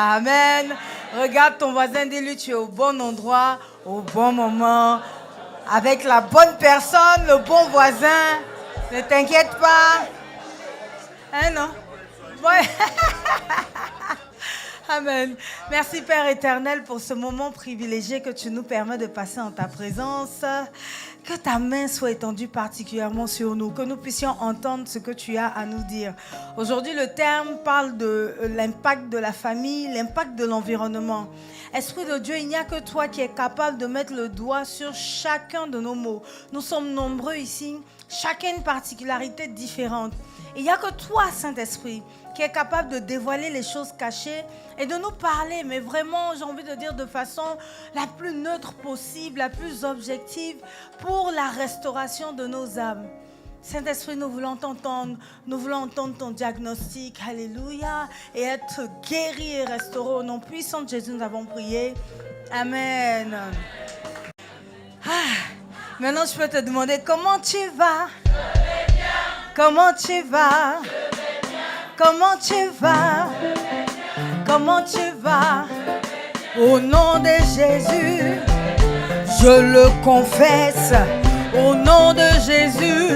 Amen. Regarde ton voisin, dis-lui, tu es au bon endroit, au bon moment, avec la bonne personne, le bon voisin. Ne t'inquiète pas. Hein, non? Ouais. Amen. Merci Père éternel pour ce moment privilégié que tu nous permets de passer en ta présence. Que ta main soit étendue particulièrement sur nous, que nous puissions entendre ce que tu as à nous dire. Aujourd'hui, le terme parle de l'impact de la famille, l'impact de l'environnement. Esprit de Dieu, il n'y a que toi qui es capable de mettre le doigt sur chacun de nos mots. Nous sommes nombreux ici, chacun une particularité différente. Il n'y a que toi, Saint-Esprit, qui est capable de dévoiler les choses cachées et de nous parler, mais vraiment, j'ai envie de dire de façon la plus neutre possible, la plus objective pour la restauration de nos âmes. Saint-Esprit, nous voulons t'entendre, nous voulons entendre ton diagnostic, alléluia, et être guéris et restaurés. Au nom puissant de Jésus, nous avons prié. Amen. Maintenant, je peux te demander comment tu vas? Comment tu vas? Comment tu vas? Comment tu vas? Au nom de Jésus, je le confesse. Au nom de Jésus,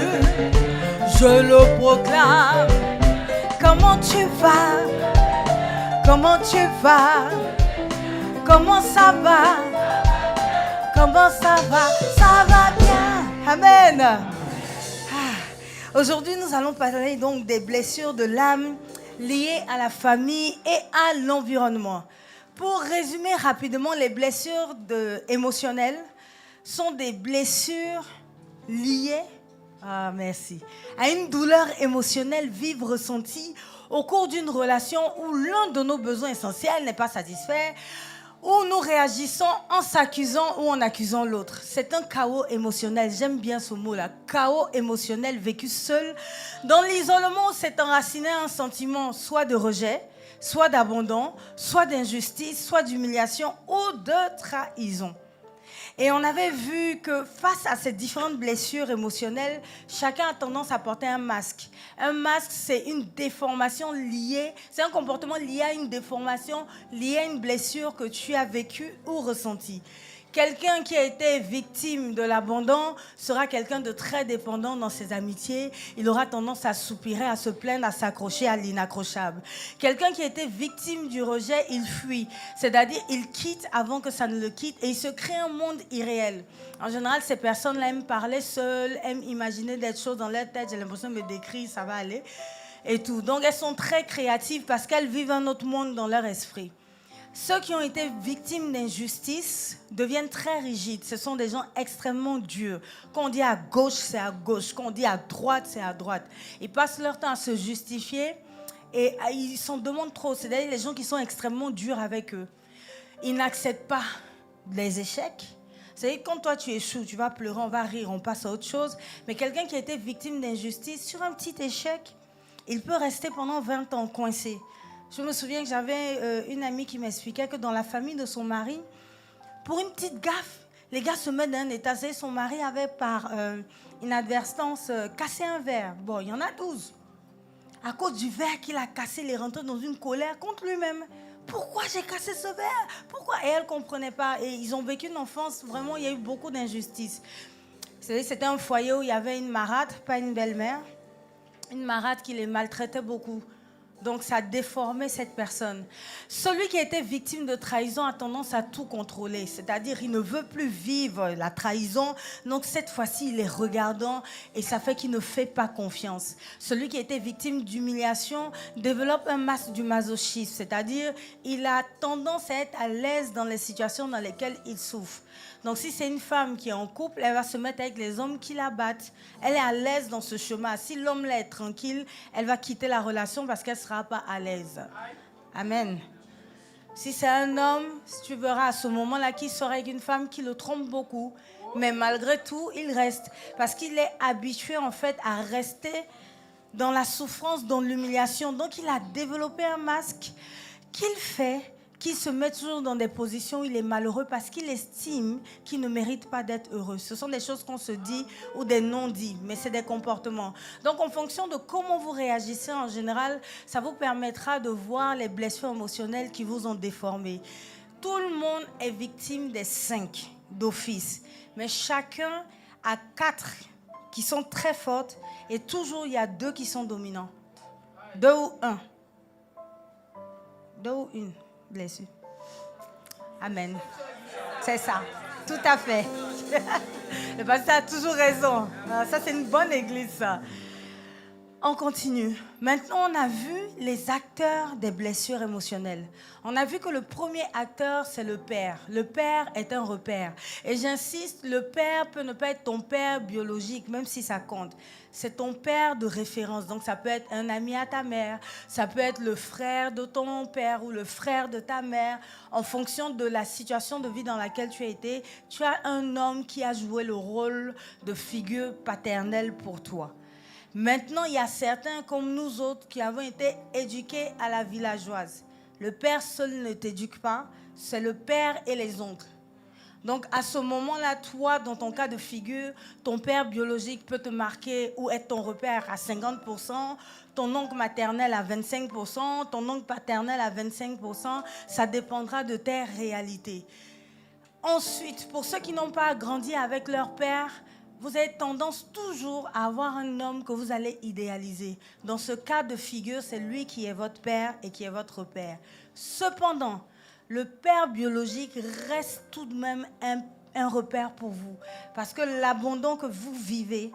je le proclame. Comment tu vas? Comment tu vas? Comment ça va? Comment ça va? Ça va bien. Amen. Aujourd'hui, nous allons parler donc des blessures de l'âme liées à la famille et à l'environnement. Pour résumer rapidement, les blessures émotionnelles sont des blessures liées à une douleur émotionnelle vive ressentie au cours d'une relation où l'un de nos besoins essentiels n'est pas satisfait, où nous réagissons en s'accusant ou en accusant l'autre. C'est un chaos émotionnel. J'aime bien ce mot-là. Chaos émotionnel vécu seul. Dans l'isolement, c'est enraciné un sentiment soit de rejet, soit d'abandon, soit d'injustice, soit d'humiliation ou de trahison. Et on avait vu que face à ces différentes blessures émotionnelles, chacun a tendance à porter un masque. Un masque, c'est une déformation liée, c'est un comportement lié à une déformation, lié à une blessure que tu as vécue ou ressentie. Quelqu'un qui a été victime de l'abandon sera quelqu'un de très dépendant dans ses amitiés. Il aura tendance à soupirer, à se plaindre, à s'accrocher à l'inaccrochable. Quelqu'un qui a été victime du rejet, il fuit. C'est-à-dire, il quitte avant que ça ne le quitte et il se crée un monde irréel. En général, ces personnes-là aiment parler seules, aiment imaginer des choses dans leur tête. J'ai l'impression de me décrire, ça va aller. Et tout. Donc, elles sont très créatives parce qu'elles vivent un autre monde dans leur esprit. Ceux qui ont été victimes d'injustice deviennent très rigides. Ce sont des gens extrêmement durs. Quand on dit à gauche, c'est à gauche. Quand on dit à droite, c'est à droite. Ils passent leur temps à se justifier et ils s'en demandent trop. C'est-à-dire les gens qui sont extrêmement durs avec eux. Ils n'acceptent pas les échecs. C'est-à-dire quand toi tu échoues, tu vas pleurer, on va rire, on passe à autre chose. Mais quelqu'un qui a été victime d'injustice, sur un petit échec, il peut rester pendant 20 ans coincé. Je me souviens que j'avais une amie qui m'expliquait que dans la famille de son mari, pour une petite gaffe, les gars se mettent dans un état. Son mari avait par inadvertance cassé un verre. Bon, il y en a 12. À cause du verre qu'il a cassé, il est rentré dans une colère contre lui-même. Pourquoi j'ai cassé ce verre? Pourquoi? Et elle ne comprenait pas. Et ils ont vécu une enfance, vraiment, il y a eu beaucoup d'injustices. C'était un foyer où il y avait une marâtre, pas une belle-mère. Une marâtre qui les maltraitait beaucoup. Donc, ça déformait cette personne. Celui qui a été victime de trahison a tendance à tout contrôler. C'est-à-dire, il ne veut plus vivre la trahison. Donc, cette fois-ci, il est regardant et ça fait qu'il ne fait pas confiance. Celui qui a été victime d'humiliation développe un masque du masochisme. C'est-à-dire, il a tendance à être à l'aise dans les situations dans lesquelles il souffre. Donc, si c'est une femme qui est en couple, elle va se mettre avec les hommes qui la battent. Elle est à l'aise dans ce chemin. Si l'homme là est tranquille, elle va quitter la relation parce qu'elle ne sera pas à l'aise. Amen. Si c'est un homme, tu verras à ce moment-là qu'il sera avec une femme qui le trompe beaucoup. Mais malgré tout, il reste. Parce qu'il est habitué en fait à rester dans la souffrance, dans l'humiliation. Donc, il a développé un masque qu'il fait qui se met toujours dans des positions où il est malheureux parce qu'il estime qu'il ne mérite pas d'être heureux. Ce sont des choses qu'on se dit ou des non-dits, mais c'est des comportements. Donc, en fonction de comment vous réagissez en général, ça vous permettra de voir les blessures émotionnelles qui vous ont déformé. Tout le monde est victime des 5 d'office, mais chacun a 4 qui sont très fortes et toujours il y a 2 qui sont dominants. 2 ou 1. 2 ou 1 blessure. Amen. C'est ça, tout à fait. Le pasteur a toujours raison. Ça, c'est une bonne église, ça. On continue. Maintenant, on a vu les acteurs des blessures émotionnelles. On a vu que le premier acteur, c'est le père. Le père est un repère. Et j'insiste, le père peut ne pas être ton père biologique, même si ça compte. C'est ton père de référence. Donc, ça peut être un ami à ta mère, ça peut être le frère de ton père ou le frère de ta mère. En fonction de la situation de vie dans laquelle tu as été, tu as un homme qui a joué le rôle de figure paternelle pour toi. Maintenant, il y a certains comme nous autres qui avons été éduqués à la villageoise. Le père seul ne t'éduque pas, c'est le père et les oncles. Donc, à ce moment-là, toi, dans ton cas de figure, ton père biologique peut te marquer ou être ton repère à 50%, ton oncle maternel à 25%, ton oncle paternel à 25%. Ça dépendra de tes réalités. Ensuite, pour ceux qui n'ont pas grandi avec leur père, vous avez tendance toujours à avoir un homme que vous allez idéaliser. Dans ce cas de figure, c'est lui qui est votre père et qui est votre père. Cependant, le père biologique reste tout de même un repère pour vous. Parce que l'abandon que vous vivez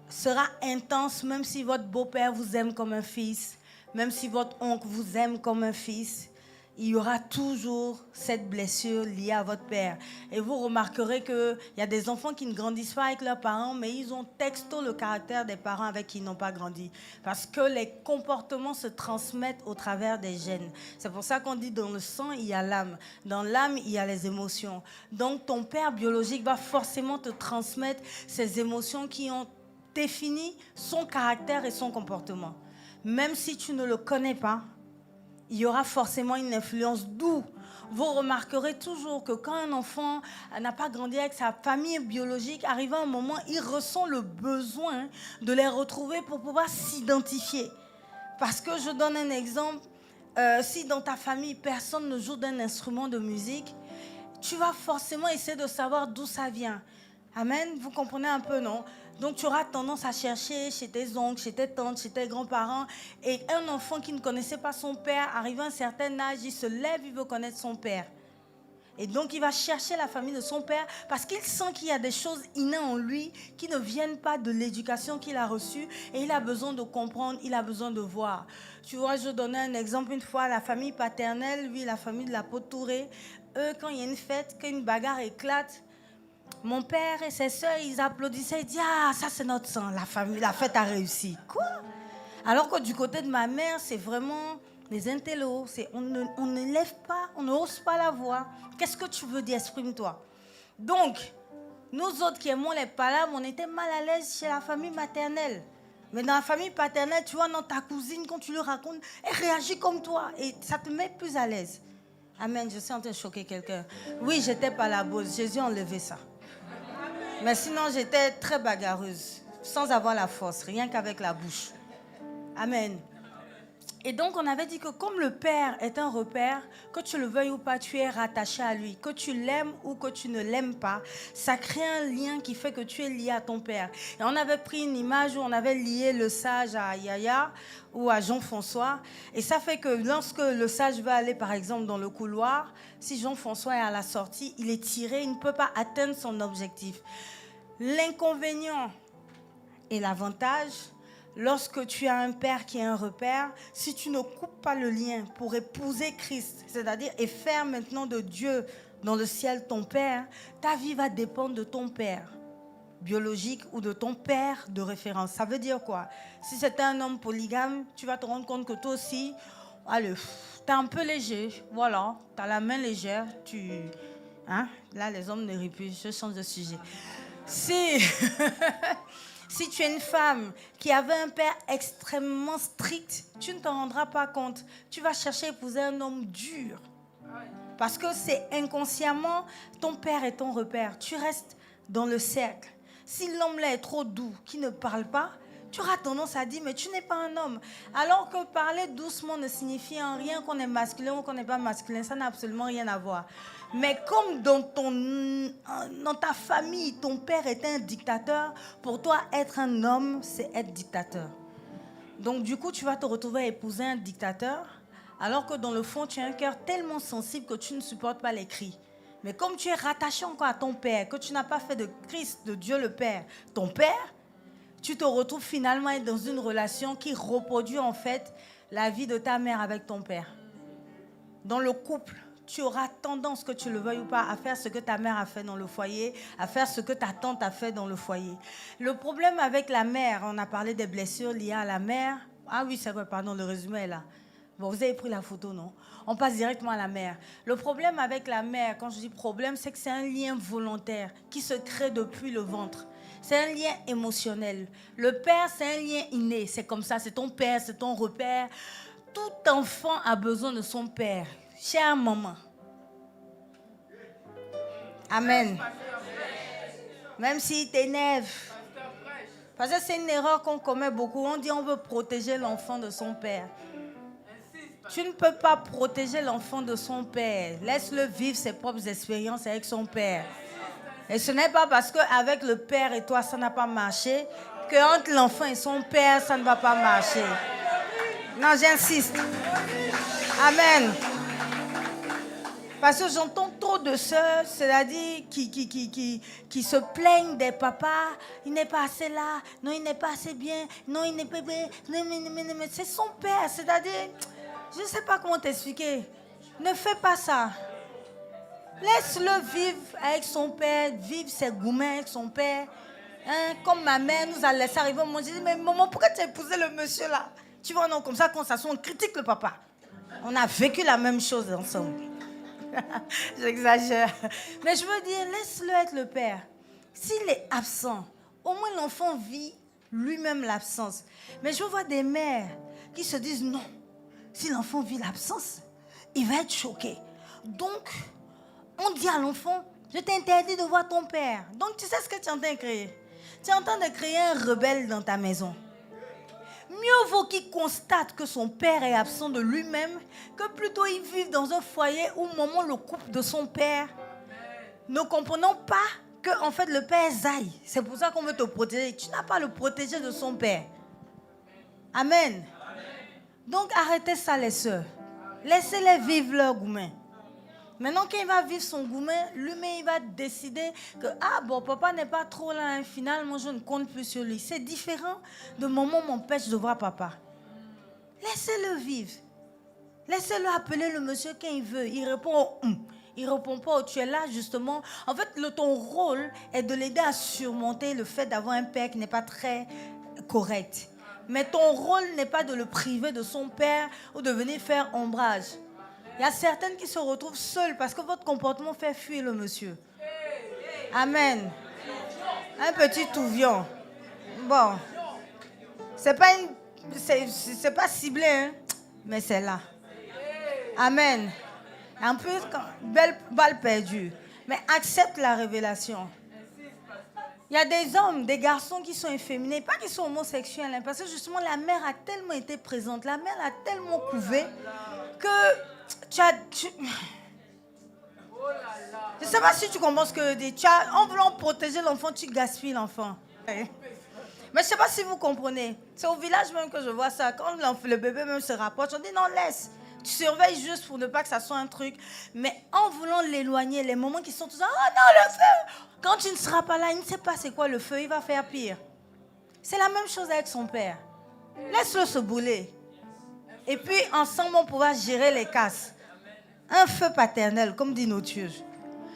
sera intense, même si votre beau-père vous aime comme un fils, même si votre oncle vous aime comme un fils. Il y aura toujours cette blessure liée à votre père. Et vous remarquerez qu'il y a des enfants qui ne grandissent pas avec leurs parents, mais ils ont texto le caractère des parents avec qui ils n'ont pas grandi. Parce que les comportements se transmettent au travers des gènes. C'est pour ça qu'on dit dans le sang, il y a l'âme. Dans l'âme, il y a les émotions. Donc ton père biologique va forcément te transmettre ces émotions qui ont défini son caractère et son comportement. Même si tu ne le connais pas, il y aura forcément une influence, d'où vous remarquerez toujours que quand un enfant n'a pas grandi avec sa famille biologique, arrivé un moment, il ressent le besoin de les retrouver pour pouvoir s'identifier. Parce que je donne un exemple, si dans ta famille, personne ne joue d'un instrument de musique, tu vas forcément essayer de savoir d'où ça vient. Amen, vous comprenez un peu, non? Donc, tu auras tendance à chercher chez tes oncles, chez tes tantes, chez tes grands-parents. Et un enfant qui ne connaissait pas son père, arrivé à un certain âge, il se lève, il veut connaître son père. Et donc, il va chercher la famille de son père parce qu'il sent qu'il y a des choses innées en lui qui ne viennent pas de l'éducation qu'il a reçue. Et il a besoin de comprendre, il a besoin de voir. Tu vois, je donnais un exemple une fois, la famille paternelle, lui, la famille de la Potouré. Eux, quand il y a une fête, quand une bagarre éclate, mon père et ses soeurs, ils applaudissaient, ils disaient « Ah, ça c'est notre sang, la famille, la fête a réussi. » Quoi? Alors que du côté de ma mère, c'est vraiment les intellos. On ne lève pas, on ne hausse pas la voix. Qu'est-ce que tu veux dire? Exprime-toi. Donc, nous autres qui aimons les palabres, on était mal à l'aise chez la famille maternelle. Mais dans la famille paternelle, tu vois, dans ta cousine, quand tu lui racontes, elle réagit comme toi. Et ça te met plus à l'aise. Amen, je suis en train de choquer quelqu'un. Oui, j'étais pas la bosse. Jésus a enlevé ça. Mais sinon, j'étais très bagarreuse, sans avoir la force, rien qu'avec la bouche. Amen. Et donc, on avait dit que comme le Père est un repère, que tu le veuilles ou pas, tu es rattaché à lui. Que tu l'aimes ou que tu ne l'aimes pas, ça crée un lien qui fait que tu es lié à ton Père. Et on avait pris une image où on avait lié le sage à Yaya ou à Jean-François. Et ça fait que lorsque le sage va aller, par exemple, dans le couloir, si Jean-François est à la sortie, il est tiré, il ne peut pas atteindre son objectif. L'inconvénient et l'avantage, lorsque tu as un père qui est un repère, si tu ne coupes pas le lien pour épouser Christ, c'est-à-dire et faire maintenant de Dieu dans le ciel ton père, ta vie va dépendre de ton père biologique ou de ton père de référence. Ça veut dire quoi? Si c'est un homme polygame, tu vas te rendre compte que toi aussi, allez, t'es un peu léger, voilà, t'as la main légère, hein? Là les hommes ne rient plus, je change de sujet. Si Si tu es une femme qui avait un père extrêmement strict, tu ne t'en rendras pas compte. Tu vas chercher à épouser un homme dur. Parce que c'est inconsciemment, ton père est ton repère. Tu restes dans le cercle. Si l'homme là est trop doux, qui ne parle pas, tu auras tendance à dire, mais tu n'es pas un homme. Alors que parler doucement ne signifie en rien qu'on est masculin ou qu'on n'est pas masculin. Ça n'a absolument rien à voir. Mais comme dans ta famille, ton père est un dictateur, pour toi, être un homme, c'est être dictateur. Donc du coup, tu vas te retrouver à épouser un dictateur, alors que dans le fond, tu as un cœur tellement sensible que tu ne supportes pas les cris. Mais comme tu es rattaché encore à ton père, que tu n'as pas fait de Christ, de Dieu le Père, ton père, tu te retrouves finalement dans une relation qui reproduit en fait la vie de ta mère avec ton père. Dans le couple, tu auras tendance, que tu le veuilles ou pas, à faire ce que ta mère a fait dans le foyer, à faire ce que ta tante a fait dans le foyer. Le problème avec la mère, on a parlé des blessures liées à la mère. Ah oui, c'est vrai, pardon, le résumé est là. Bon, vous avez pris la photo, non? On passe directement à la mère. Le problème avec la mère, quand je dis problème, c'est que c'est un lien volontaire qui se crée depuis le ventre. C'est un lien émotionnel. Le père, c'est un lien inné. C'est comme ça, c'est ton père, c'est ton repère. Tout enfant a besoin de son père. Chère maman. Amen. Même s'il t'énerve. Parce que c'est une erreur qu'on commet beaucoup. On dit on veut protéger l'enfant de son père. Tu ne peux pas protéger l'enfant de son père. Laisse-le vivre ses propres expériences avec son père. Et ce n'est pas parce qu'avec le père et toi, ça n'a pas marché, qu'entre l'enfant et son père, ça ne va pas marcher. Non, j'insiste. Amen. Parce que j'entends trop de sœurs, c'est-à-dire qui se plaignent des papas. Il n'est pas assez là. Non, il n'est pas assez bien. Non, il n'est pas bien. Mais c'est son père. C'est-à-dire, je ne sais pas comment t'expliquer. Ne fais pas ça. Laisse-le vivre avec son père, vivre ses gourmets avec son père. Hein, comme ma mère nous a laissé arriver au monde. J'ai dit, mais maman, pourquoi tu as épousé le monsieur là? Tu vois, non, comme ça, quand ça sonne, on critique le papa. On a vécu la même chose ensemble. J'exagère. Mais je veux dire, laisse-le être le père. S'il est absent, au moins l'enfant vit lui-même l'absence. Mais je vois des mères qui se disent, non, si l'enfant vit l'absence, il va être choqué. Donc, on dit à l'enfant, je t'interdis de voir ton père. Donc, tu sais ce que tu es en train de créer? Tu es en train de créer un rebelle dans ta maison. Mieux vaut qu'il constate que son père est absent de lui-même que plutôt il vive dans un foyer où maman le coupe de son père. Ne comprenons pas que en fait, le père zaille. C'est pour ça qu'on veut te protéger. Tu n'as pas à le protéger de son père. Amen. Donc, arrêtez ça, les sœurs. Laissez-les vivre leur gourmet. Maintenant, quand il va vivre son gourmet, lui-même, il va décider que, ah bon, papa n'est pas trop là, hein, finalement, je ne compte plus sur lui. C'est différent de maman m'empêche de voir papa. Laissez-le vivre. Laissez-le appeler le monsieur quand il veut. Il répond au il ne répond pas au tu es là, justement. En fait, ton rôle est de l'aider à surmonter le fait d'avoir un père qui n'est pas très correct. Mais ton rôle n'est pas de le priver de son père ou de venir faire ombrage. Il y a certaines qui se retrouvent seules parce que votre comportement fait fuir le monsieur. Amen. Un petit touvion. Bon. C'est pas ciblé, hein, mais c'est là. Amen. En plus, belle balle perdue. Mais accepte la révélation. Il y a des hommes, des garçons qui sont efféminés, pas qu'ils sont homosexuels, hein, parce que justement la mère a tellement été présente, la mère a tellement couvé que je ne sais pas si tu comprends ce que je dis. En voulant protéger l'enfant, tu gaspilles l'enfant. Mais je ne sais pas si vous comprenez. C'est au village même que je vois ça. Quand le bébé même se rapproche, on dit non, laisse. Tu surveilles juste pour ne pas que ça soit un truc. Mais en voulant l'éloigner, les moments qui sont tous oh non, le feu. Quand tu ne seras pas là, il ne sait pas c'est quoi le feu, il va faire pire. C'est la même chose avec son père. Laisse-le se bouler. Et puis, ensemble, on pourra gérer les casses. Un feu paternel, comme dit notre Dieu.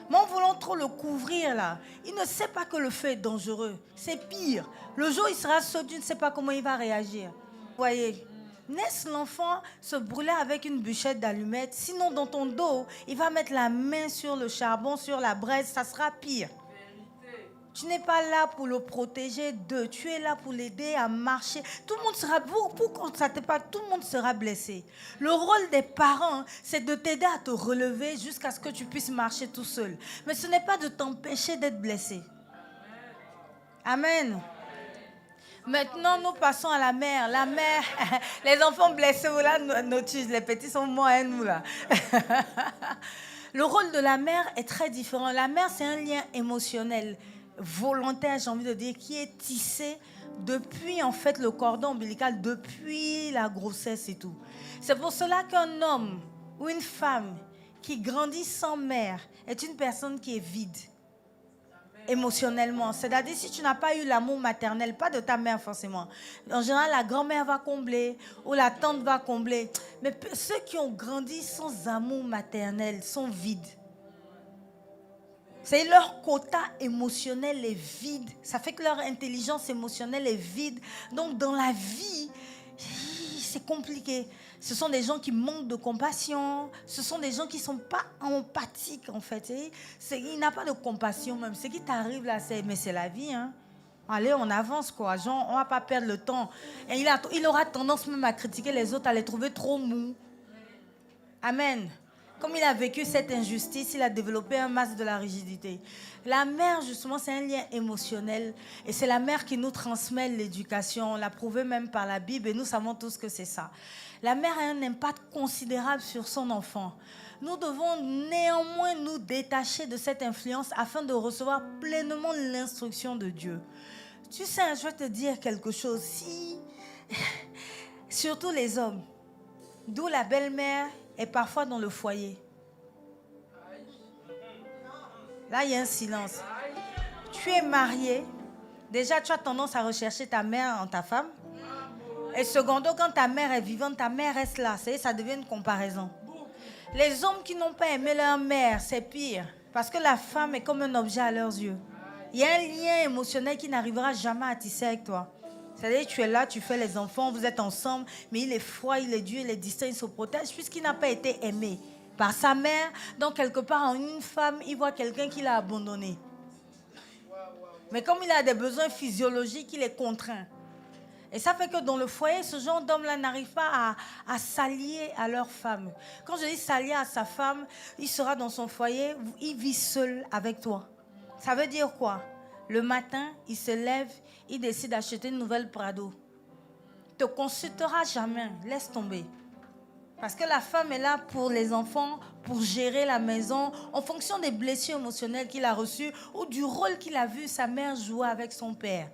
Mais en voulant trop le couvrir, là, il ne sait pas que le feu est dangereux. C'est pire. Le jour où il sera seul, tu ne sais pas comment il va réagir. Vous voyez, laisse l'enfant se brûler avec une bûchette d'allumettes. Sinon, dans ton dos, il va mettre la main sur le charbon, sur la braise. Ça sera pire. Tu n'es pas là pour le protéger d'eux. Tu es là pour l'aider à marcher. Tout le monde sera, pour constater pas, tout le monde sera blessé. Le rôle des parents, c'est de t'aider à te relever jusqu'à ce que tu puisses marcher tout seul. Mais ce n'est pas de t'empêcher d'être blessé. Amen. Maintenant, nous passons à la mère. La mère, les enfants blessés, là, les petits sont moins nous, là. Le rôle de la mère est très différent. La mère, c'est un lien émotionnel, volontaire, j'ai envie de dire, qui est tissé depuis, en fait, le cordon ombilical, depuis la grossesse et tout. C'est pour cela qu'un homme ou une femme qui grandit sans mère est une personne qui est vide. Émotionnellement, c'est-à-dire si tu n'as pas eu l'amour maternel, pas de ta mère forcément. En général, la grand-mère va combler ou la tante va combler. Mais ceux qui ont grandi sans amour maternel sont vides. C'est leur quota émotionnel est vide. Ça fait que leur intelligence émotionnelle est vide. Donc dans la vie, c'est compliqué. Ce sont des gens qui manquent de compassion. Ce sont des gens qui ne sont pas empathiques, en fait. Il n'a pas de compassion même. Ce qui t'arrive là, mais c'est la vie. Hein. Allez, on avance, quoi. Genre, on ne va pas perdre le temps. Et il aura tendance même à critiquer les autres, à les trouver trop mous. Amen. Comme il a vécu cette injustice, il a développé un masque de la rigidité. La mère, justement, c'est un lien émotionnel. Et c'est la mère qui nous transmet l'éducation. On l'a prouvé même par la Bible et nous savons tous que c'est ça. La mère a un impact considérable sur son enfant. Nous devons néanmoins nous détacher de cette influence afin de recevoir pleinement l'instruction de Dieu. Tu sais, je vais te dire quelque chose. Surtout les hommes, d'où la belle-mère est parfois dans le foyer. Là, il y a un silence. Tu es marié. Déjà, tu as tendance à rechercher ta mère en ta femme. Et secondo, quand ta mère est vivante, ta mère reste là. Ça devient une comparaison. Les hommes qui n'ont pas aimé leur mère, c'est pire. Parce que la femme est comme un objet à leurs yeux. Il y a un lien émotionnel qui n'arrivera jamais à tisser avec toi. C'est-à-dire que tu es là, tu fais les enfants, vous êtes ensemble, mais il est froid, il est dur, il est distant, il se protège, puisqu'il n'a pas été aimé par sa mère. Donc, quelque part, en une femme, il voit quelqu'un qui l'a abandonné. Mais comme il a des besoins physiologiques, il est contraint. Et ça fait que dans le foyer, ce genre d'homme-là n'arrive pas à s'allier à leur femme. Quand je dis s'allier à sa femme, il sera dans son foyer, il vit seul avec toi. Ça veut dire quoi? Le matin, il se lève, il décide d'acheter une nouvelle Prado. Il ne te consultera jamais, laisse tomber. Parce que la femme est là pour les enfants, pour gérer la maison, en fonction des blessures émotionnelles qu'il a reçues ou du rôle qu'il a vu sa mère jouer avec son père.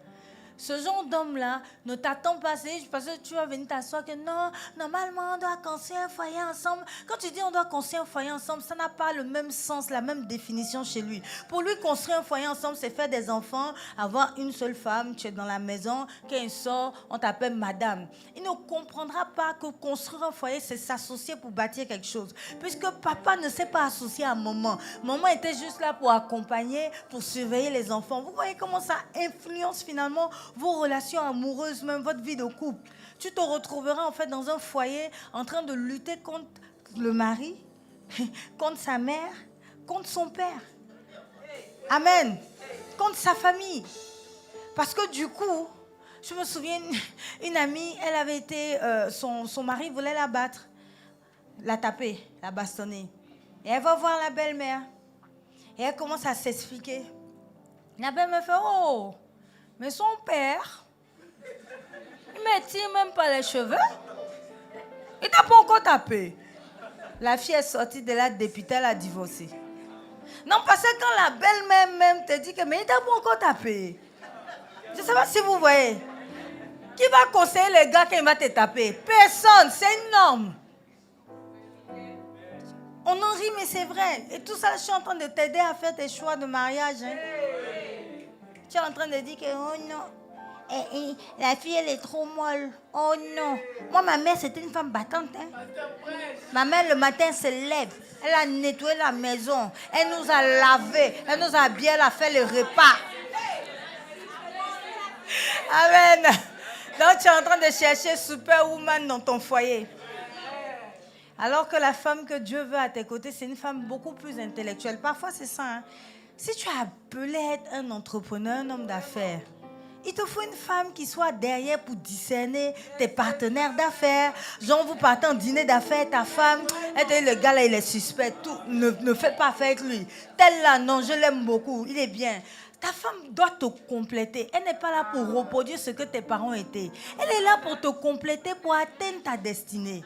Ce genre d'homme-là ne t'attend pas, parce que tu vas venir t'asseoir que non, normalement on doit construire un foyer ensemble. Quand tu dis on doit construire un foyer ensemble, ça n'a pas le même sens, la même définition chez lui. Pour lui, construire un foyer ensemble, c'est faire des enfants, avoir une seule femme, tu es dans la maison, quand il sort, on t'appelle madame. Il ne comprendra pas que construire un foyer, c'est s'associer pour bâtir quelque chose. Puisque papa ne s'est pas associé à maman. Maman était juste là pour accompagner, pour surveiller les enfants. Vous voyez comment ça influence finalement vos relations amoureuses, même votre vie de couple. Tu te retrouveras en fait dans un foyer en train de lutter contre le mari, contre sa mère, contre son père. Amen. Contre sa famille. Parce que du coup, je me souviens, une amie, elle avait été, son mari voulait la battre, la taper, la bastonner. Et elle va voir la belle-mère. Et elle commence à s'expliquer. La belle-mère fait, oh, mais son père, il ne tire même pas les cheveux. Il t'a pas encore tapé. La fille est sortie de là depuis elle a divorcé. Non, parce que quand la belle-mère même te dit que mais il t'a pas encore tapé. Je ne sais pas si vous voyez. Qui va conseiller le gars quand il va te taper? Personne, c'est une norme. On en rit, mais c'est vrai. Et tout ça, je suis en train de t'aider à faire tes choix de mariage. Hein. Tu es en train de dire que, oh non, la fille, elle est trop molle. Oh non. Moi, ma mère, c'était une femme battante. Hein. Ma mère, le matin, se lève. Elle a nettoyé la maison. Elle nous a lavé. Elle nous a bien fait le repas. Amen. Donc, tu es en train de chercher Superwoman dans ton foyer. Alors que la femme que Dieu veut à tes côtés, c'est une femme beaucoup plus intellectuelle. Parfois, c'est ça. Hein. Si tu as appelé à être un entrepreneur, un homme d'affaires, il te faut une femme qui soit derrière pour discerner tes partenaires d'affaires. Genre, vous partez en dîner d'affaires, ta femme, elle te dit, le gars là, il est suspect, tout, ne fais pas affaire avec lui. Tel là, non, je l'aime beaucoup, il est bien. Ta femme doit te compléter. Elle n'est pas là pour reproduire ce que tes parents étaient. Elle est là pour te compléter, pour atteindre ta destinée.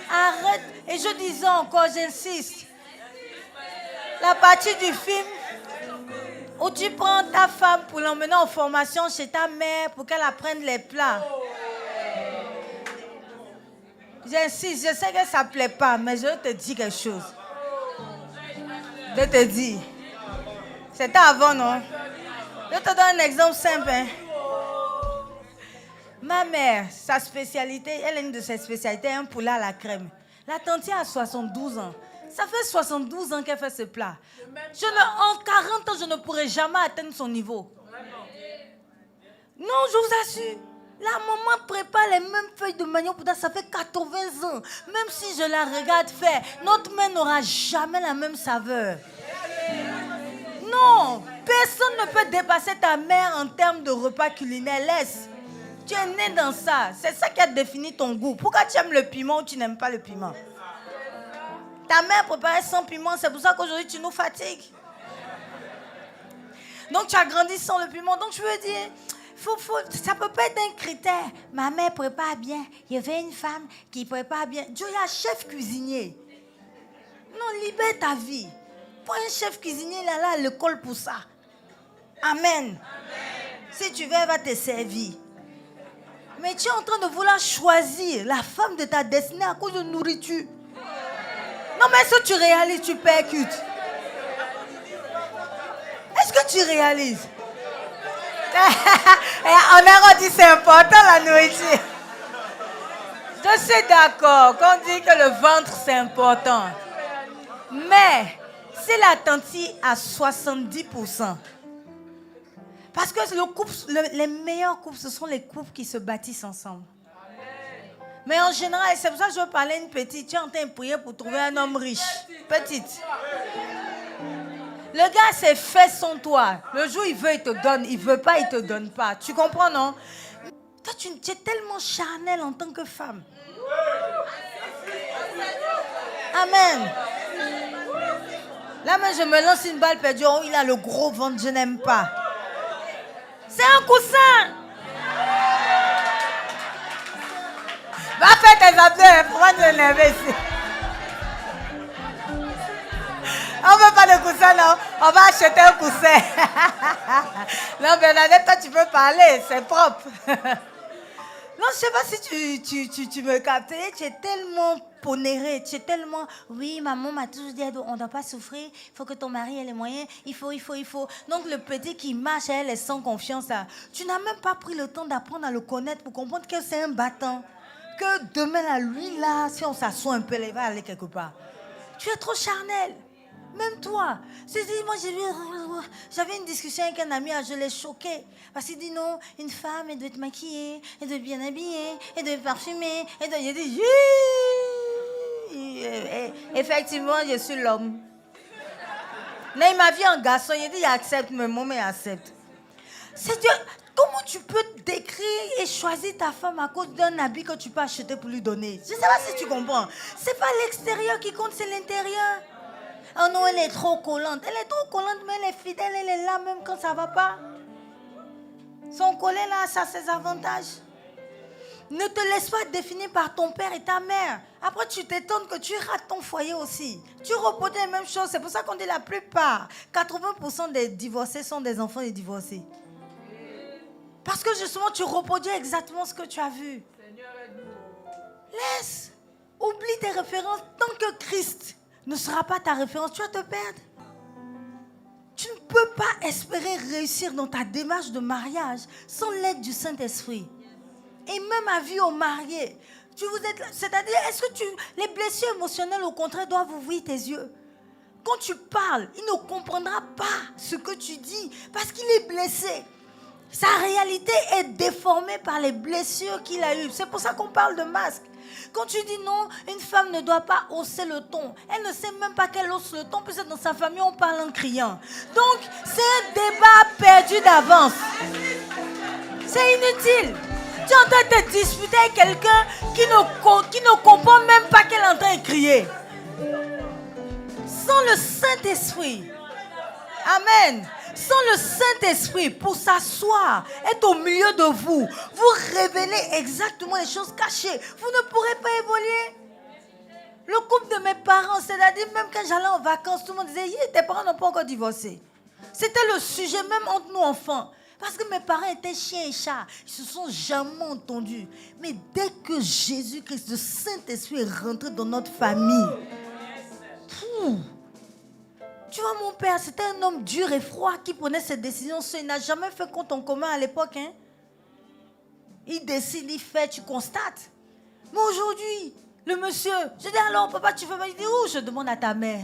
Arrête. Et je disais encore, j'insiste. La partie du film où tu prends ta femme pour l'emmener en formation chez ta mère pour qu'elle apprenne les plats. J'insiste, je sais que ça ne plaît pas, mais je te dis quelque chose. Je te dis. C'était avant, non? Je te donne un exemple simple. Hein? Ma mère, sa spécialité, elle a une de ses spécialités, un poulet à la crème. La tante a 72 ans. Ça fait 72 ans qu'elle fait ce plat. En 40 ans, je ne pourrai jamais atteindre son niveau. Non, je vous assure. La maman prépare les mêmes feuilles de manioc pour ça fait 80 ans. Même si je la regarde faire, notre main n'aura jamais la même saveur. Non, personne ne peut dépasser ta mère en termes de repas culinaires. Laisse. Tu es né dans ça. C'est ça qui a défini ton goût. Pourquoi tu aimes le piment ou tu n'aimes pas le piment? Ta mère préparait sans piment, c'est pour ça qu'aujourd'hui tu nous fatigues. Donc tu as grandi sans le piment. Donc je veux dire, ça ne peut pas être un critère. Ma mère prépare bien. Il y avait une femme qui prépare bien. Dieu est un chef cuisinier. Non, libère ta vie. Pour un chef cuisinier, il est là à l'école pour ça. Amen. Amen. Si tu veux, elle va te servir. Mais tu es en train de vouloir choisir la femme de ta destinée à cause de nourriture. Non, mais est-ce que tu réalises, tu percutes? Est-ce que tu réalises? On a dit c'est important la nourriture. Je suis d'accord qu'on dit que le ventre c'est important. Mais si la tante à 70%, parce que les meilleurs couples, ce sont les couples qui se bâtissent ensemble. Mais en général, c'est pour ça que je veux parler à une petite. Tu es en train de prier pour trouver un homme riche. Petite. Le gars s'est fait sans toi. Le jour il veut, il te donne. Il ne veut pas, il ne te donne pas. Tu comprends, non? Toi, tu es tellement charnel en tant que femme. Amen. Là, mais je me lance une balle perdue. Oh, il a le gros ventre, je n'aime pas. C'est un coussin. Va faire tes abdos, pour moi de l'énerver ici. On ne veut pas de coussin, non. On va acheter un coussin. Non, Bernadette, toi, tu peux parler, c'est propre. Non, je ne sais pas si tu me captes. Tu es tellement pondéré, tu es tellement... Oui, maman m'a toujours dit, on ne doit pas souffrir, il faut que ton mari ait les moyens, il faut. Donc, le petit qui marche, elle est sans confiance. Là. Tu n'as même pas pris le temps d'apprendre à le connaître pour comprendre que c'est un battant. Que demain, là, lui, là, si on s'assoit un peu, il va aller quelque part. Tu es trop charnel. Même toi. Moi, j'avais une discussion avec un ami, je l'ai choqué. Parce qu'il dit non, une femme, elle doit être maquillée, elle doit être bien habillée, elle doit être parfumée. J'ai dit, effectivement, je suis l'homme. Mais il m'a vu en garçon, il dit, il accepte, mais mon mère accepte. C'est Dieu. Comment tu peux décrire et choisir ta femme à cause d'un habit que tu peux acheter pour lui donner? Je ne sais pas si tu comprends. C'est pas l'extérieur qui compte, c'est l'intérieur. Oh non, elle est trop collante. Elle est trop collante, mais elle est fidèle, elle est là même quand ça ne va pas. Son collet là, ça a ses avantages. Ne te laisse pas définir par ton père et ta mère. Après, tu t'étonnes que tu rates ton foyer aussi. Tu reproduis les mêmes choses. C'est pour ça qu'on dit la plupart, 80% des divorcés sont des enfants des divorcés. Parce que justement, tu reproduis exactement ce que tu as vu. Laisse. Oublie tes références. Tant que Christ ne sera pas ta référence, tu vas te perdre. Tu ne peux pas espérer réussir dans ta démarche de mariage sans l'aide du Saint-Esprit. Et même à vie au marié. C'est-à-dire, est-ce que les blessures émotionnelles, au contraire, doivent ouvrir tes yeux? Quand tu parles, il ne comprendra pas ce que tu dis parce qu'il est blessé. Sa réalité est déformée par les blessures qu'il a eues. C'est pour ça qu'on parle de masque. Quand tu dis non, une femme ne doit pas hausser le ton. Elle ne sait même pas qu'elle hausse le ton, puisque dans sa famille, on parle en criant. Donc, c'est un débat perdu d'avance. C'est inutile. Tu es en train de te disputer avec quelqu'un qui ne comprend même pas qu'elle est en train de crier. Sans le Saint-Esprit. Amen. Sans le Saint-Esprit pour s'asseoir, être au milieu de vous, vous révéler exactement les choses cachées, vous ne pourrez pas évoluer. Le couple de mes parents, c'est-à-dire même quand j'allais en vacances, tout le monde disait, tes parents n'ont pas encore divorcé. C'était le sujet même entre nous enfants. Parce que mes parents étaient chiens et chats. Ils ne se sont jamais entendus. Mais dès que Jésus-Christ, le Saint-Esprit est rentré dans notre famille, tu vois, mon père, c'était un homme dur et froid qui prenait ses décisions seul. Il n'a jamais fait compte en commun à l'époque. Hein? Il décide, il fait, tu constates. Mais aujourd'hui, le monsieur, je dis alors, papa, tu veux me dire où? Je demande à ta mère.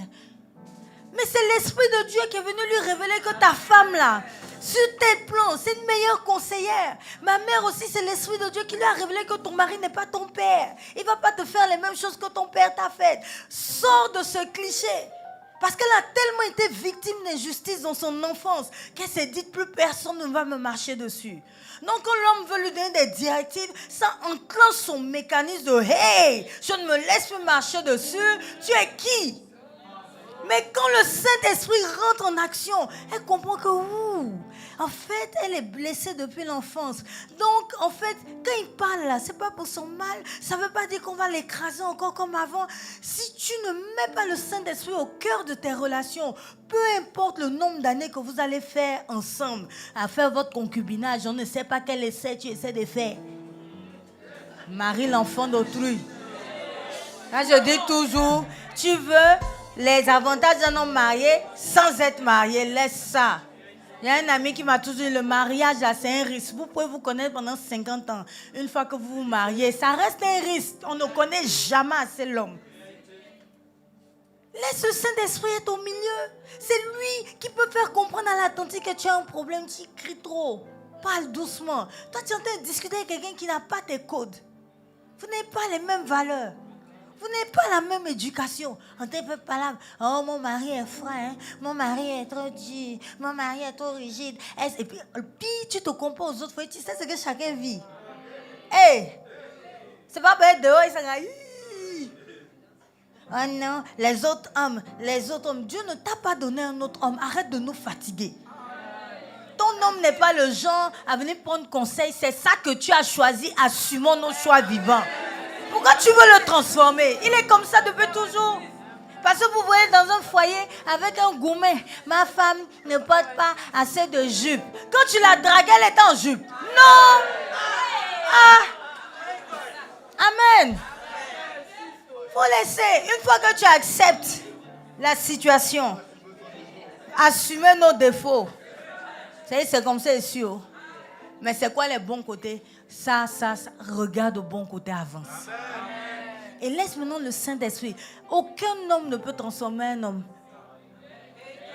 Mais c'est l'Esprit de Dieu qui est venu lui révéler que ta femme là, sur tes plans, c'est une meilleure conseillère. Ma mère aussi, c'est l'Esprit de Dieu qui lui a révélé que ton mari n'est pas ton père. Il ne va pas te faire les mêmes choses que ton père t'a faites. Sors de ce cliché. Parce qu'elle a tellement été victime d'injustice dans son enfance qu'elle s'est dit plus personne ne va me marcher dessus. Donc quand l'homme veut lui donner des directives, ça enclenche son mécanisme de « Hey, je ne me laisse plus marcher dessus, tu es qui ?» Mais quand le Saint-Esprit rentre en action, elle comprend que, en fait, elle est blessée depuis l'enfance. Donc, en fait, quand il parle là, c'est pas pour son mal. Ça veut pas dire qu'on va l'écraser encore comme avant. Si tu ne mets pas le Saint-Esprit au cœur de tes relations, peu importe le nombre d'années que vous allez faire ensemble, à faire votre concubinage, on ne sait pas quel essai tu essaies de faire. Marie l'enfant d'autrui. Là, je dis toujours, tu veux les avantages d'un homme marié sans être marié, laisse ça. Il y a un ami qui m'a toujours dit, le mariage, là, c'est un risque. Vous pouvez vous connaître pendant 50 ans. Une fois que vous vous mariez, ça reste un risque. On ne connaît jamais assez l'homme. Laisse le Saint-Esprit être au milieu. C'est lui qui peut faire comprendre à l'attentif que tu as un problème, tu cries trop. Parle doucement. Toi, tu es en train de discuter avec quelqu'un qui n'a pas tes codes. Vous n'avez pas les mêmes valeurs. Vous n'avez pas la même éducation. On te peut parler. Oh, mon mari est froid. Hein? Mon mari est trop dur. Mon mari est trop rigide. Et puis, tu te compares aux autres. Tu sais ce que chacun vit. Hey! C'est pas pour être dehors. Ils sont oh non, les autres hommes. Dieu ne t'a pas donné un autre homme. Arrête de nous fatiguer. Ton homme n'est pas le genre à venir prendre conseil. C'est ça que tu as choisi. Assumons nos choix vivants. Pourquoi tu veux le transformer? Il est comme ça depuis toujours. Parce que vous voyez dans un foyer avec un gourmet, ma femme ne porte pas assez de jupe. Quand tu la dragues, elle est en jupe. Non! Ah! Amen. Faut laisser. Une fois que tu acceptes la situation, assumer nos défauts. C'est comme ça, c'est sûr. Mais c'est quoi les bons côtés? Ça, regarde au bon côté, avance. Et laisse maintenant le Saint-Esprit. Aucun homme ne peut transformer un homme.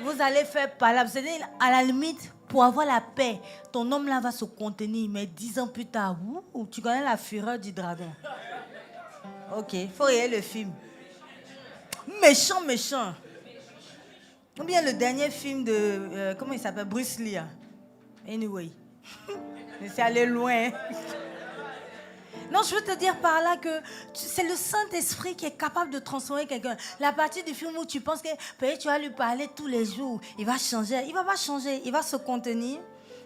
Vous allez faire palabre. C'est-à-dire, à la limite, pour avoir la paix, ton homme là va se contenir. Mais 10 ans plus tard, tu connais la fureur du dragon. Ok, il faut regarder le film. Méchant. Ou bien le dernier film de, comment il s'appelle? Bruce Lee. Anyway. C'est allé loin. Non, je veux te dire par là que c'est le Saint-Esprit qui est capable de transformer quelqu'un. La partie du film où tu penses que peut-être tu vas lui parler tous les jours, il va changer. Il ne va pas changer, il va se contenir.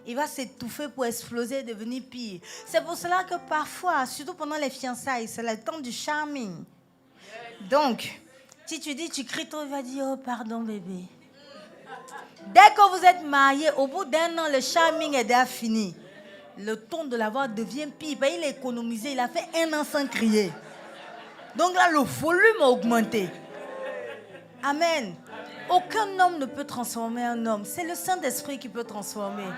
Il va s'étouffer pour exploser et devenir pire. C'est pour cela que parfois, surtout pendant les fiançailles, c'est le temps du charming. Donc, si tu dis, tu cries trop, il va dire, oh pardon bébé. Dès que vous êtes mariés, au bout d'un an, le charming est déjà fini. Le ton de la voix devient pire. Il a économisé, il a fait 1 an sans crier. Donc là, le volume a augmenté. Amen. Aucun homme ne peut transformer un homme. C'est le Saint-Esprit qui peut transformer.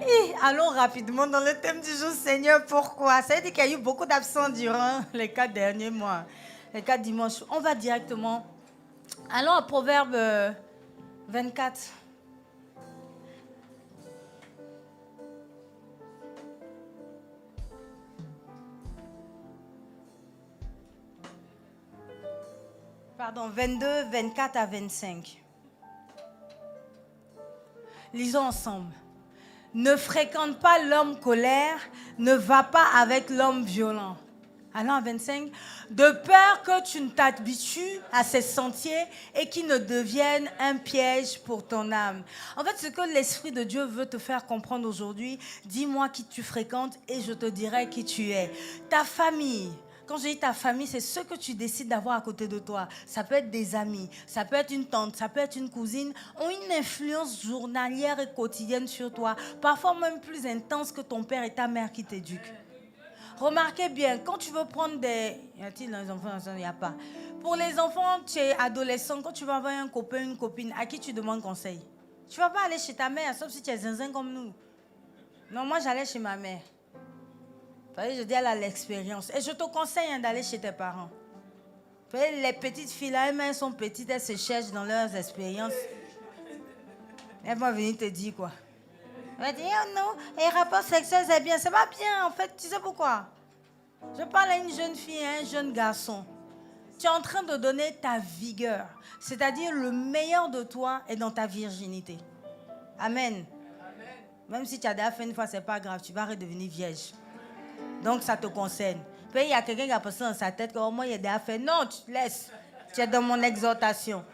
Et allons rapidement dans le thème du jour, Seigneur, pourquoi? Ça veut dire qu'il y a eu beaucoup d'absents durant les 4 derniers mois, les 4 dimanches. On va directement. Allons à Proverbe 24. Pardon, 22, 24 à 25. Lisons ensemble. Ne fréquente pas l'homme colère, ne va pas avec l'homme violent. Allons à 25. De peur que tu ne t'habitues à ses sentiers et qu'il ne devienne un piège pour ton âme. En fait, ce que l'Esprit de Dieu veut te faire comprendre aujourd'hui, dis-moi qui tu fréquentes et je te dirai qui tu es. Ta famille. Quand je dis ta famille, c'est ce que tu décides d'avoir à côté de toi. Ça peut être des amis, ça peut être une tante, ça peut être une cousine, ont une influence journalière et quotidienne sur toi, parfois même plus intense que ton père et ta mère qui t'éduquent. Remarquez bien, quand tu veux prendre des... Y a-t-il des enfants? Il n'y a pas. Pour les enfants, tu es adolescent, quand tu vas avoir un copain, une copine, à qui tu demandes conseil? Tu ne vas pas aller chez ta mère, sauf si tu es zinzin comme nous. Non, moi j'allais chez ma mère. Je dis, elle a l'expérience. Et je te conseille d'aller chez tes parents. Les petites filles, là, elles sont petites, elles se cherchent dans leurs expériences. Elles vont venir te dire quoi? Elle va dire, oh non, les rapports sexuels, c'est bien. C'est pas bien, en fait. Tu sais pourquoi? Je parle à une jeune fille et à un jeune garçon. Tu es en train de donner ta vigueur. C'est-à-dire, le meilleur de toi est dans ta virginité. Amen. Même si tu as déjà fait une fois, c'est pas grave. Tu vas redevenir vierge. Donc, ça te concerne. Puis, il y a quelqu'un qui a pensé dans sa tête qu'au moins, il a déjà fait. Non, tu te laisses. Tu es dans mon exhortation.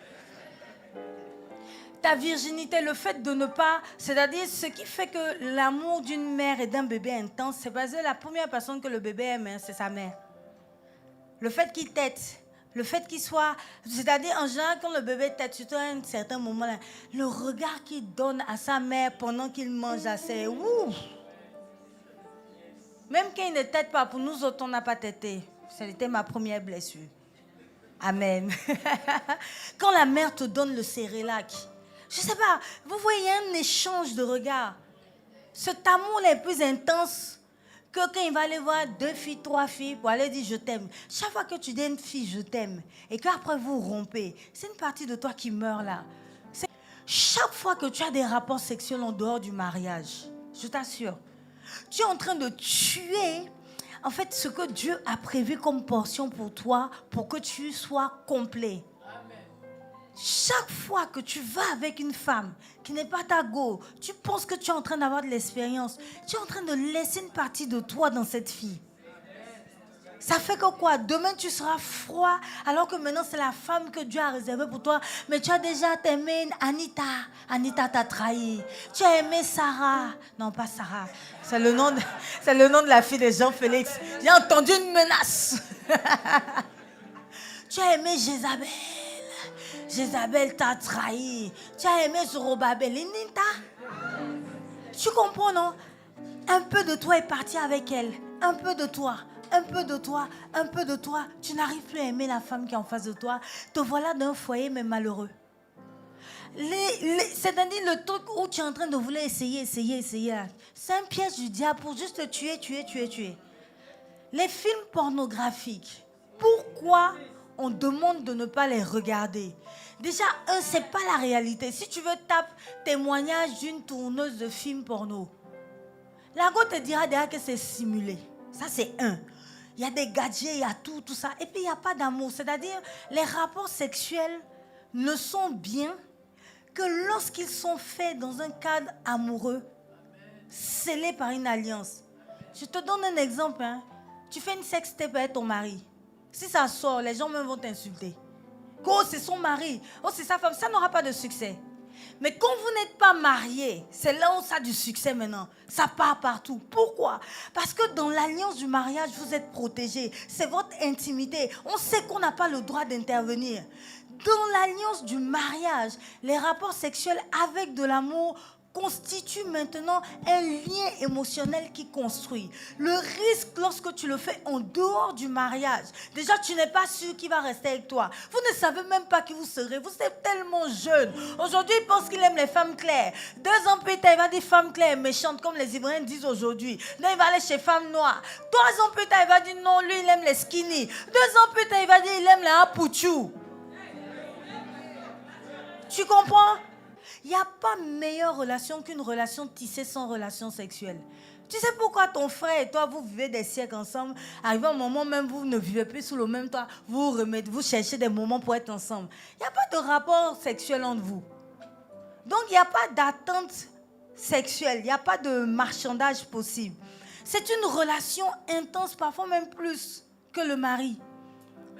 Ta virginité, le fait de ne pas... C'est-à-dire, ce qui fait que l'amour d'une mère et d'un bébé est intense, c'est parce que la première personne que le bébé aime, c'est sa mère. Le fait qu'il tète, le fait qu'il soit... C'est-à-dire, en général, quand le bébé tète, surtout à un certain moment, là, le regard qu'il donne à sa mère pendant qu'il mange assez... Ouh! Même quand il ne tète pas, pour nous autres, on n'a pas têté. C'était ma première blessure. Amen. Quand la mère te donne le cérélac, je ne sais pas, vous voyez un échange de regards. Cet amour est plus intense que quand il va aller voir 2 filles, 3 filles pour aller dire je t'aime. Chaque fois que tu dis à une fille je t'aime et qu'après vous rompez, c'est une partie de toi qui meurt là. Chaque fois que tu as des rapports sexuels en dehors du mariage, je t'assure, tu es en train de tuer, en fait, ce que Dieu a prévu comme portion pour toi, pour que tu sois complet. Amen. Chaque fois que tu vas avec une femme qui n'est pas ta go, tu penses que tu es en train d'avoir de l'expérience. Tu es en train de laisser une partie de toi dans cette fille. Ça fait que quoi? Demain, tu seras froid, alors que maintenant, c'est la femme que Dieu a réservée pour toi. Mais tu as déjà aimé Anita. Anita t'a trahi. Tu as aimé Sarah. Non, pas Sarah. C'est le nom de la fille de Jean-Félix. J'ai entendu une menace. Tu as aimé Jézabel. Jézabel t'a trahi. Tu as aimé Zorobabel. Anita. Tu comprends, non? Un peu de toi est parti avec elle. Un peu de toi. Un peu de toi, un peu de toi. Tu n'arrives plus à aimer la femme qui est en face de toi. Te voilà d'un foyer, mais malheureux. C'est-à-dire le truc où tu es en train de vouloir essayer. C'est un piège du diable pour juste te tuer. Les films pornographiques, pourquoi on demande de ne pas les regarder? Déjà, ce n'est pas la réalité. Si tu veux taper témoignage d'une tourneuse de films porno, la go te dira déjà que c'est simulé. Ça, c'est un. Il y a des gadgets, il y a tout ça. Et puis, il n'y a pas d'amour. C'est-à-dire, les rapports sexuels ne sont bien que lorsqu'ils sont faits dans un cadre amoureux, scellé par une alliance. Je te donne un exemple. Hein. Tu fais une sextape avec ton mari. Si ça sort, les gens même vont t'insulter. Oh, c'est son mari. Oh, c'est sa femme. Ça n'aura pas de succès. Mais quand vous n'êtes pas marié, c'est là où ça a du succès maintenant. Ça part partout. Pourquoi? Parce que dans l'alliance du mariage, vous êtes protégés. C'est votre intimité. On sait qu'on n'a pas le droit d'intervenir. Dans l'alliance du mariage, les rapports sexuels avec de l'amour constitue maintenant un lien émotionnel qui construit. Le risque lorsque tu le fais en dehors du mariage, déjà tu n'es pas sûr qu'il va rester avec toi. Vous ne savez même pas qui vous serez. Vous êtes tellement jeune. Aujourd'hui, il pense qu'il aime les femmes claires. 2 ans plus tard, il va dire femme claire méchante comme les Ivoiriens disent aujourd'hui. Là, il va aller chez femme noire. 3 ans plus tard, il va dire non, lui, il aime les skinny. 2 ans plus tard, il va dire il aime les apouchou. Tu comprends? Il n'y a pas meilleure relation qu'une relation tissée sans relation sexuelle. Tu sais pourquoi ton frère et toi, vous vivez des siècles ensemble, arrivé un moment même, vous ne vivez plus sous le même toit, vous cherchez des moments pour être ensemble. Il n'y a pas de rapport sexuel entre vous. Donc, il n'y a pas d'attente sexuelle, il n'y a pas de marchandage possible. C'est une relation intense, parfois même plus que le mari.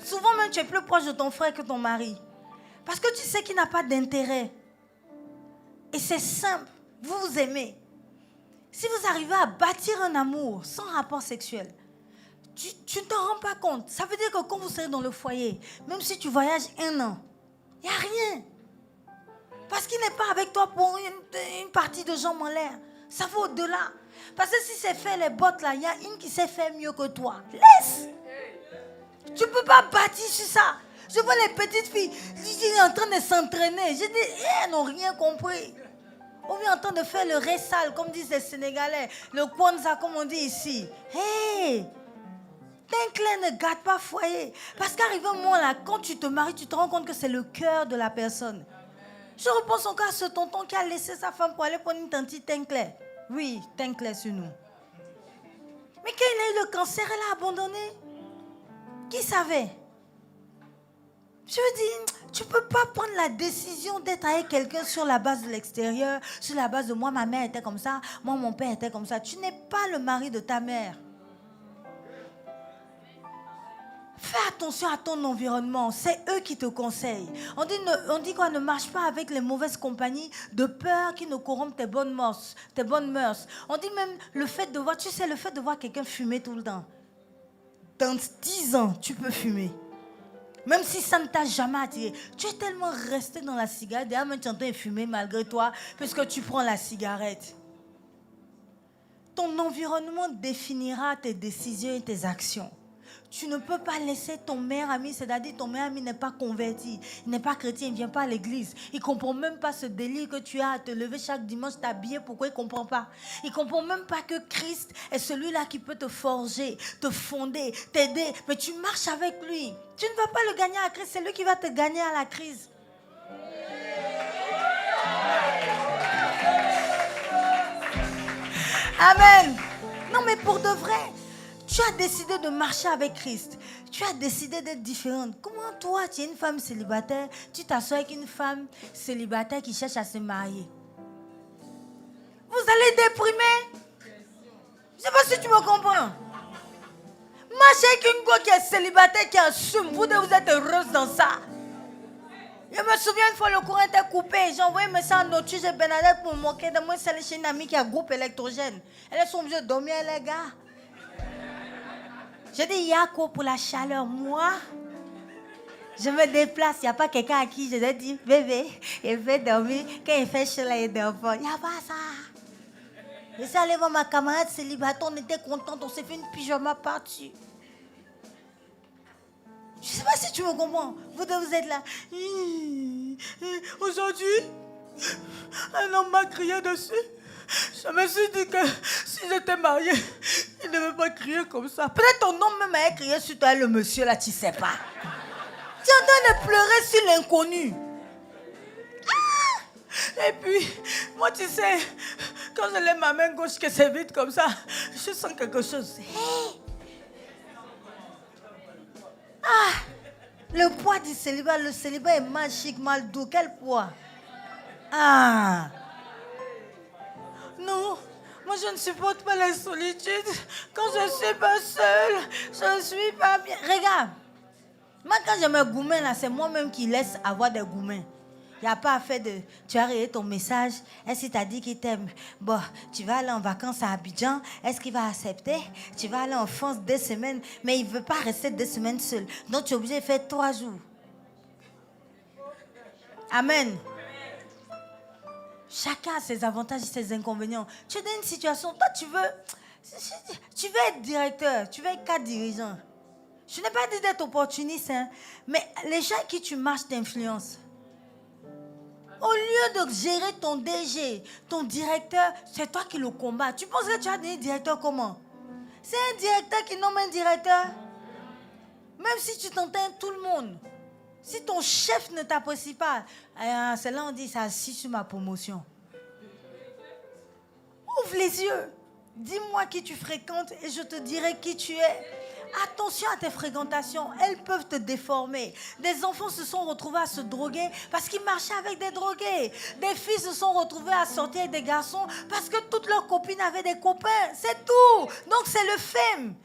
Souvent même, tu es plus proche de ton frère que ton mari. Parce que tu sais qu'il n'a pas d'intérêt. Et c'est simple, vous vous aimez. Si vous arrivez à bâtir un amour sans rapport sexuel, tu ne t'en rends pas compte. Ça veut dire que quand vous serez dans le foyer, même si tu voyages 1 an, il n'y a rien. Parce qu'il n'est pas avec toi pour une partie de jambes en l'air. Ça va au-delà. Parce que si c'est fait les bottes là, il y a une qui sait faire mieux que toi. Laisse. Tu ne peux pas bâtir sur ça. Je vois les petites filles, ils sont en train de s'entraîner. Je dis, elles n'ont rien compris. On est en train de faire le ressal, comme disent les Sénégalais. Le kwanza, comme on dit ici. Hey! T'inclin, ne gâte pas foyer. Parce qu'arrivé un moment là, quand tu te maries, tu te rends compte que c'est le cœur de la personne. Je repense encore à ce tonton qui a laissé sa femme pour aller prendre une tantine Tinclair. Oui, Tinclair sur nous. Mais quand il a eu le cancer, elle a abandonné. Qui savait? Je veux dire, tu ne peux pas prendre la décision d'être avec quelqu'un sur la base de l'extérieur, sur la base de moi, ma mère était comme ça, moi, mon père était comme ça. Tu n'es pas le mari de ta mère. Fais attention à ton environnement, c'est eux qui te conseillent. On dit quoi, ne marche pas avec les mauvaises compagnies de peur qui ne corrompent tes bonnes mœurs. On dit même le fait de voir, tu sais, le fait de voir quelqu'un fumer tout le temps. Dans 10 ans, tu peux fumer. Même si ça ne t'a jamais attiré. Tu es tellement resté dans la cigarette, d'ailleurs même tu es en train de fumer malgré toi, parce que tu prends la cigarette. Ton environnement définira tes décisions et tes actions. Tu ne peux pas laisser ton meilleur ami, c'est-à-dire ton meilleur ami n'est pas converti, il n'est pas chrétien, il ne vient pas à l'église. Il ne comprend même pas ce délire que tu as à te lever chaque dimanche, t'habiller, pourquoi il ne comprend pas? Il ne comprend même pas que Christ est celui-là qui peut te forger, te fonder, t'aider. Mais tu marches avec lui. Tu ne vas pas le gagner à la crise, c'est lui qui va te gagner à la crise. Amen. Non mais pour de vrai. Tu as décidé de marcher avec Christ. Tu as décidé d'être différente. Comment toi, tu es une femme célibataire, tu t'assois avec une femme célibataire qui cherche à se marier? Vous allez déprimer. Je ne sais pas si tu me comprends. Marcher avec une go qui est célibataire, qui assume. Vous êtes heureuse dans ça. Je me souviens une fois, le courant était coupé. J'ai envoyé un message à Notus et Bernadette pour me moquer de moi. C'est chez une amie qui a un groupe électrogène. Elles sont obligées de dormir, les gars. Je dis, il y a quoi pour la chaleur? Moi, je me déplace. Il n'y a pas quelqu'un à qui je vais dire, bébé, il fait dormir. Quand il fait chaud, là, il dort pas. Il n'y a pas ça. Je suis allée voir ma camarade célibataire. On était contents. On s'est fait une pyjama partie. Je ne sais pas si tu me comprends. Vous êtes là. Aujourd'hui, un homme m'a crié dessus. Je me suis dit que si j'étais mariée, il ne devait pas crier comme ça. Peut-être ton homme même avait crié sur toi, le monsieur là, tu ne sais pas. Tu es en train de pleurer sur l'inconnu. Ah! Et puis, moi tu sais, quand je lève ma main gauche que c'est vite comme ça, je sens quelque chose. Hey! Ah! Le poids du célibat, le célibat est mal chic, mal doux. Quel poids? Ah! Non, moi je ne supporte pas la solitude. Quand je ne suis pas seule, je ne suis pas bien. Regarde, moi quand je me goumais là, c'est moi-même qui laisse avoir des goumins. Il n'y a pas à faire de... Tu as réglé ton message. Est-ce qu'il t'a dit qu'il t'aime? Bon, tu vas aller en vacances à Abidjan. Est-ce qu'il va accepter? Tu vas aller en France 2 semaines. Mais il ne veut pas rester 2 semaines seul. Donc tu es obligé de faire 3 jours. Amen. Chacun a ses avantages et ses inconvénients. Tu es dans une situation, toi tu veux être directeur, tu veux être cadre dirigeant. Je n'ai pas dit d'être opportuniste, hein, mais les gens avec qui tu marches t'influencent. Au lieu de gérer ton DG, ton directeur, c'est toi qui le combats. Tu penses que tu as des directeurs comment? C'est un directeur qui nomme un directeur. Même si tu t'entends tout le monde. Si ton chef ne t'apprécie pas, c'est là on dit, ça assis sur ma promotion. Ouvre les yeux. Dis-moi qui tu fréquentes et je te dirai qui tu es. Attention à tes fréquentations, elles peuvent te déformer. Des enfants se sont retrouvés à se droguer parce qu'ils marchaient avec des drogués. Des filles se sont retrouvées à sortir avec des garçons parce que toutes leurs copines avaient des copains. C'est tout. Donc c'est le femme.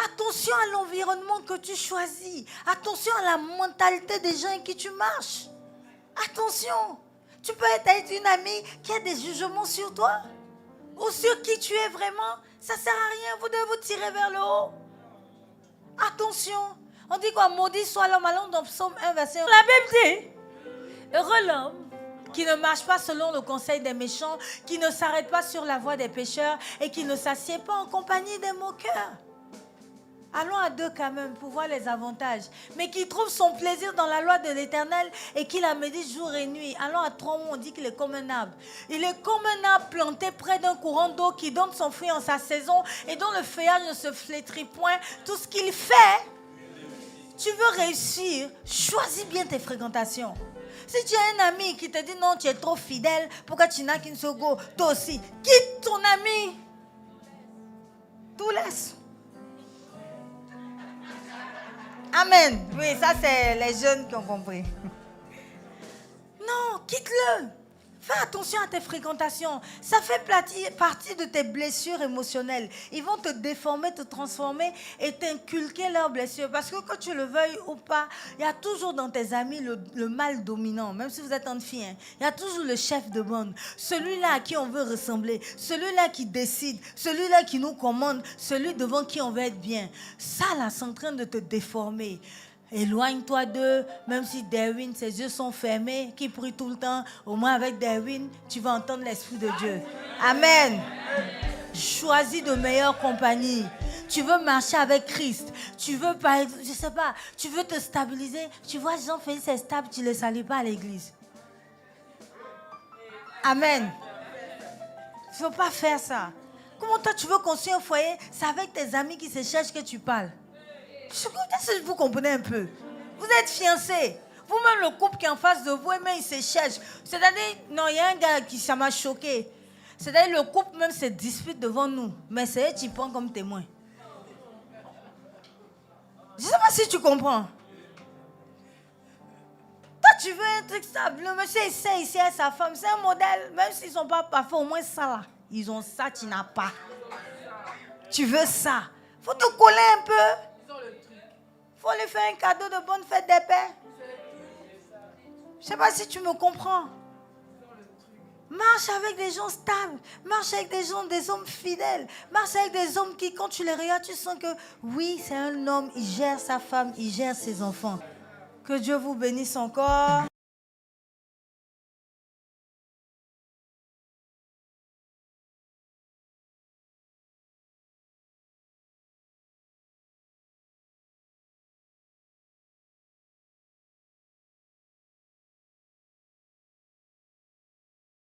Attention à l'environnement que tu choisis. Attention à la mentalité des gens avec qui tu marches. Attention. Tu peux être avec une amie qui a des jugements sur toi ou sur qui tu es vraiment. Ça ne sert à rien. Vous devez vous tirer vers le haut. Attention. On dit quoi? Maudit soit l'homme. Allons dans Psaume 1, verset 1. La Bible dit, heureux l'homme qui ne marche pas selon le conseil des méchants, qui ne s'arrête pas sur la voie des pécheurs et qui ne s'assied pas en compagnie des moqueurs. Allons à 2 quand même pour voir les avantages. Mais qui trouve son plaisir dans la loi de l'Éternel et qui la médite jour et nuit. Allons à 3 où on dit qu'il est comme un arbre. Il est comme un arbre planté près d'un courant d'eau qui donne son fruit en sa saison et dont le feuillage ne se flétrit point. Tout ce qu'il fait, tu veux réussir, choisis bien tes fréquentations. Si tu as un ami qui te dit non, tu es trop fidèle, pourquoi tu n'as qu'une seule go, toi aussi, quitte ton ami. Tout laisse. Amen. Oui, ça c'est les jeunes qui ont compris. Non, quitte-le. Fais attention à tes fréquentations. Ça fait partie de tes blessures émotionnelles. Ils vont te déformer, te transformer et t'inculquer leurs blessures. Parce que que tu le veuilles ou pas, il y a toujours dans tes amis le mâle dominant. Même si vous êtes une fille, hein, il y a toujours le chef de bande. Celui-là à qui on veut ressembler. Celui-là qui décide. Celui-là qui nous commande. Celui devant qui on veut être bien. Ça, là, c'est en train de te déformer. Éloigne-toi d'eux, même si Darwin, ses yeux sont fermés, qui prie tout le temps. Au moins avec Darwin, tu vas entendre l'Esprit de Dieu. Amen. Choisis de meilleures compagnies. Tu veux marcher avec Christ. Tu veux, je sais pas, tu veux te stabiliser. Tu vois, Jean-Félix est stable, tu ne le salues pas à l'église. Amen. Il ne faut pas faire ça. Comment toi, tu veux construire un foyer? C'est avec tes amis qui se cherchent que tu parles. Est-ce que vous comprenez un peu? Vous êtes fiancés. Vous-même, le couple qui est en face de vous, mais il se cherche. C'est-à-dire, non, il y a un gars qui ça m'a choqué. C'est-à-dire, le couple même se dispute devant nous. Mais c'est eux qui prennent comme témoin. Je ne sais pas si tu comprends. Toi, tu veux un truc stable. Le monsieur essaie ici à sa femme. C'est un modèle. Même s'ils ne sont pas parfaits, au moins ça là. Ils ont ça, tu n'as pas. Tu veux ça. Il faut te coller un peu. Il faut lui faire un cadeau de bonne fête des pères. Je ne sais pas si tu me comprends. Marche avec des gens stables. Marche avec des hommes fidèles. Marche avec des hommes qui, quand tu les regardes, tu sens que oui, c'est un homme, il gère sa femme, il gère ses enfants. Que Dieu vous bénisse encore.